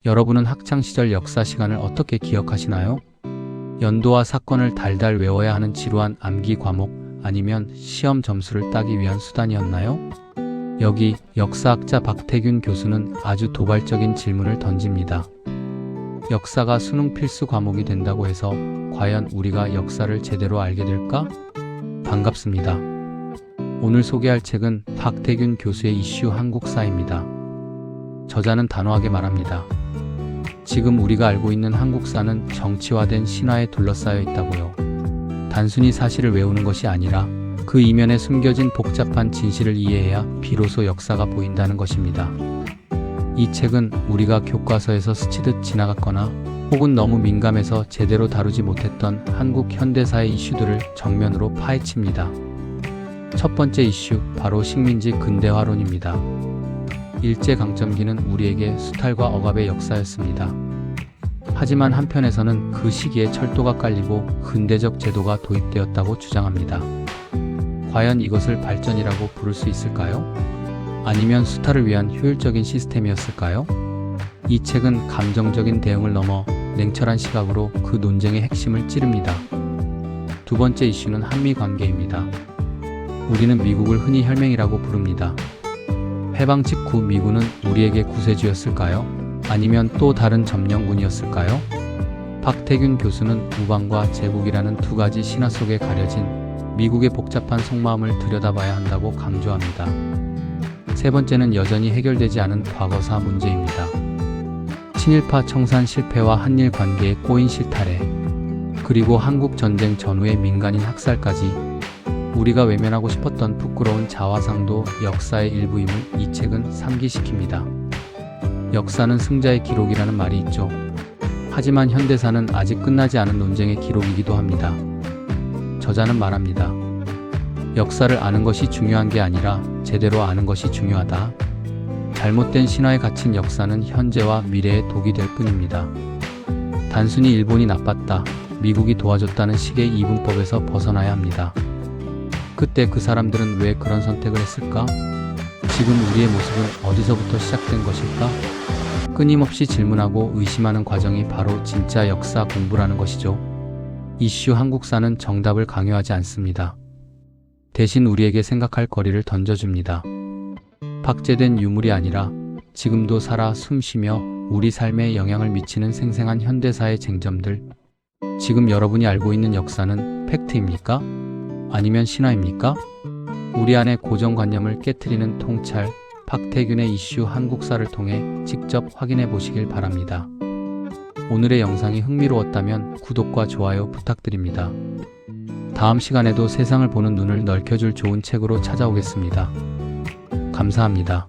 여러분은 학창시절 역사 시간을 어떻게 기억하시나요? 연도와 사건을 달달 외워야 하는 지루한 암기 과목, 아니면 시험 점수를 따기 위한 수단이었나요? 여기 역사학자 박태균 교수는 아주 도발적인 질문을 던집니다. 역사가 수능 필수 과목이 된다고 해서 과연 우리가 역사를 제대로 알게 될까? 반갑습니다. 오늘 소개할 책은 박태균 교수의 이슈 한국사입니다. 저자는 단호하게 말합니다. 지금 우리가 알고 있는 한국사는 정치화된 신화에 둘러싸여 있다고요. 단순히 사실을 외우는 것이 아니라 그 이면에 숨겨진 복잡한 진실을 이해해야 비로소 역사가 보인다는 것입니다. 이 책은 우리가 교과서에서 스치듯 지나갔거나 혹은 너무 민감해서 제대로 다루지 못했던 한국 현대사의 이슈들을 정면으로 파헤칩니다. 첫 번째 이슈, 바로 식민지 근대화론입니다. 일제강점기는 우리에게 수탈과 억압의 역사였습니다. 하지만 한편에서는 그 시기에 철도가 깔리고 근대적 제도가 도입되었다고 주장합니다. 과연 이것을 발전이라고 부를 수 있을까요? 아니면 수탈을 위한 효율적인 시스템이었을까요? 이 책은 감정적인 대응을 넘어 냉철한 시각으로 그 논쟁의 핵심을 찌릅니다. 두 번째 이슈는 한미 관계입니다. 우리는 미국을 흔히 혈맹이라고 부릅니다. 해방 직후 미군은 우리에게 구세주였을까요? 아니면 또 다른 점령군이었을까요? 박태균 교수는 우방과 제국이라는 두 가지 신화 속에 가려진 미국의 복잡한 속마음을 들여다봐야 한다고 강조합니다. 세 번째는 여전히 해결되지 않은 과거사 문제입니다. 친일파 청산 실패와 한일 관계의 꼬인 실타래, 그리고 한국 전쟁 전후의 민간인 학살까지 우리가 외면하고 싶었던 부끄러운 자화상도 역사의 일부임을 이 책은 상기시킵니다. 역사는 승자의 기록이라는 말이 있죠. 하지만 현대사는 아직 끝나지 않은 논쟁의 기록이기도 합니다. 저자는 말합니다. 역사를 아는 것이 중요한 게 아니라 제대로 아는 것이 중요하다. 잘못된 신화에 갇힌 역사는 현재와 미래의 독이 될 뿐입니다. 단순히 일본이 나빴다, 미국이 도와줬다는 식의 이분법에서 벗어나야 합니다. 그때 그 사람들은 왜 그런 선택을 했을까? 지금 우리의 모습은 어디서부터 시작된 것일까? 끊임없이 질문하고 의심하는 과정이 바로 진짜 역사 공부라는 것이죠. 이슈 한국사는 정답을 강요하지 않습니다. 대신 우리에게 생각할 거리를 던져줍니다. 박제된 유물이 아니라 지금도 살아 숨쉬며 우리 삶에 영향을 미치는 생생한 현대사의 쟁점들. 지금 여러분이 알고 있는 역사는 팩트입니까? 아니면 신화입니까? 우리 안의 고정관념을 깨트리는 통찰, 박태균의 이슈 한국사를 통해 직접 확인해 보시길 바랍니다. 오늘의 영상이 흥미로웠다면 구독과 좋아요 부탁드립니다. 다음 시간에도 세상을 보는 눈을 넓혀줄 좋은 책으로 찾아오겠습니다. 감사합니다.